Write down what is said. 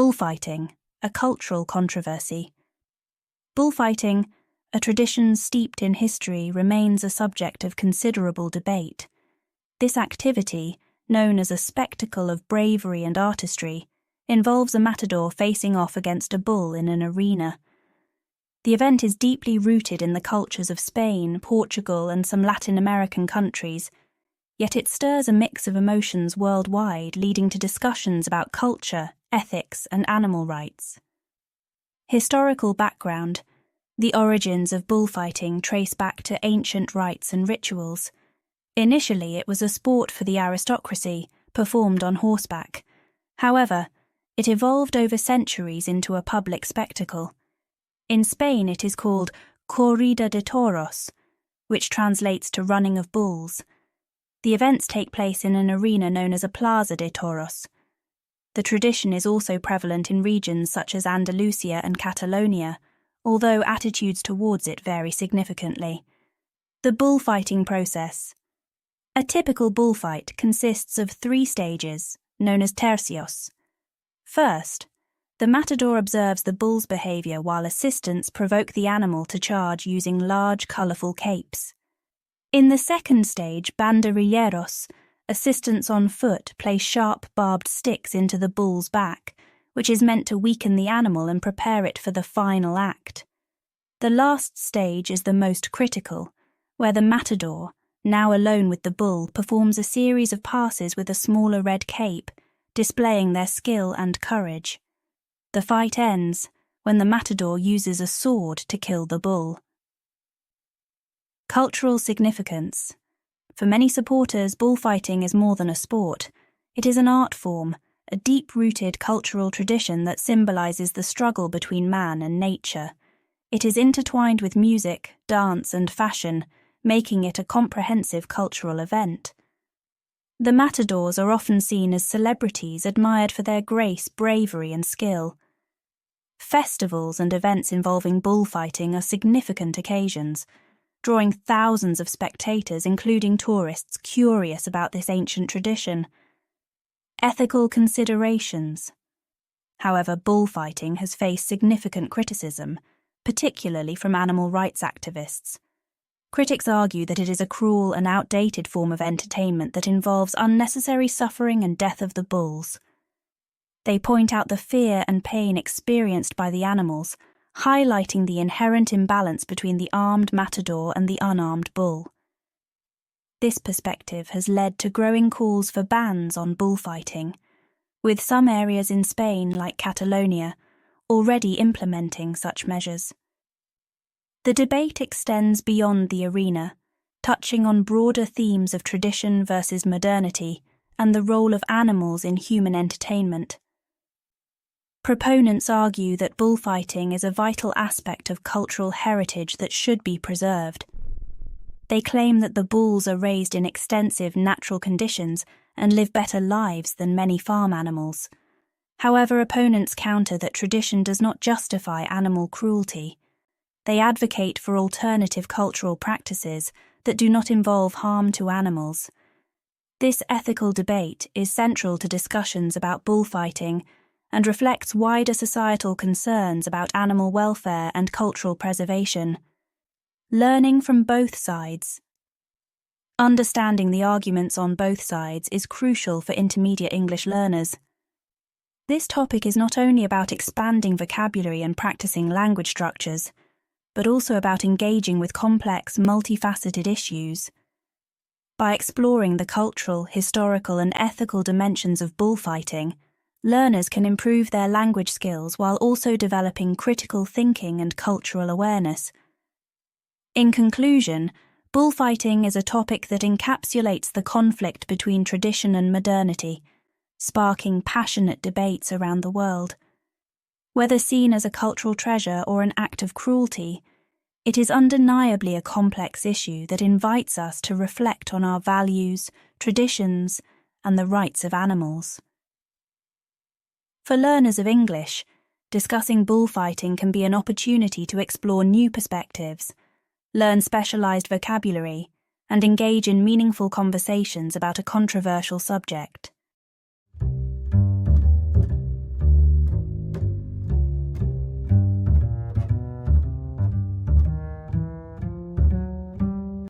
Bullfighting, a cultural controversy. Bullfighting, a tradition steeped in history, remains a subject of considerable debate. This activity, known as a spectacle of bravery and artistry, involves a matador facing off against a bull in an arena. The event is deeply rooted in the cultures of Spain, Portugal, and some Latin American countries, yet it stirs a mix of emotions worldwide, leading to discussions about culture, ethics, and animal rights. Historical background. The origins of bullfighting trace back to ancient rites and rituals. Initially, it was a sport for the aristocracy, performed on horseback. However, it evolved over centuries into a public spectacle. In Spain, it is called corrida de toros, which translates to running of bulls. The events take place in an arena known as a plaza de toros. The tradition is also prevalent in regions such as Andalusia and Catalonia, although attitudes towards it vary significantly. The bullfighting process. A typical bullfight consists of 3 stages, known as tercios. First, the matador observes the bull's behavior while assistants provoke the animal to charge using large, colourful capes. In the second stage, banderilleros, assistants on foot place sharp, barbed sticks into the bull's back, which is meant to weaken the animal and prepare it for the final act. The last stage is the most critical, where the matador, now alone with the bull, performs a series of passes with a smaller red cape, displaying their skill and courage. The fight ends when the matador uses a sword to kill the bull. Cultural significance. For many supporters, bullfighting is more than a sport. It is an art form, a deep-rooted cultural tradition that symbolises the struggle between man and nature. It is intertwined with music, dance, and fashion, making it a comprehensive cultural event. The matadors are often seen as celebrities admired for their grace, bravery, and skill. Festivals and events involving bullfighting are significant occasions, drawing thousands of spectators, including tourists, curious about this ancient tradition. Ethical considerations. However, bullfighting has faced significant criticism, particularly from animal rights activists. Critics argue that it is a cruel and outdated form of entertainment that involves unnecessary suffering and death of the bulls. They point out the fear and pain experienced by the animals, highlighting the inherent imbalance between the armed matador and the unarmed bull. This perspective has led to growing calls for bans on bullfighting, with some areas in Spain, like Catalonia, already implementing such measures. The debate extends beyond the arena, touching on broader themes of tradition versus modernity and the role of animals in human entertainment. Proponents argue that bullfighting is a vital aspect of cultural heritage that should be preserved. They claim that the bulls are raised in extensive natural conditions and live better lives than many farm animals. However, opponents counter that tradition does not justify animal cruelty. They advocate for alternative cultural practices that do not involve harm to animals. This ethical debate is central to discussions about bullfighting and reflects wider societal concerns about animal welfare and cultural preservation. Learning from both sides. Understanding the arguments on both sides is crucial for intermediate English learners. This topic is not only about expanding vocabulary and practicing language structures, but also about engaging with complex, multifaceted issues. By exploring the cultural, historical, and ethical dimensions of bullfighting, learners can improve their language skills while also developing critical thinking and cultural awareness. In conclusion, bullfighting is a topic that encapsulates the conflict between tradition and modernity, sparking passionate debates around the world. Whether seen as a cultural treasure or an act of cruelty, it is undeniably a complex issue that invites us to reflect on our values, traditions, and the rights of animals. For learners of English, discussing bullfighting can be an opportunity to explore new perspectives, learn specialized vocabulary, and engage in meaningful conversations about a controversial subject.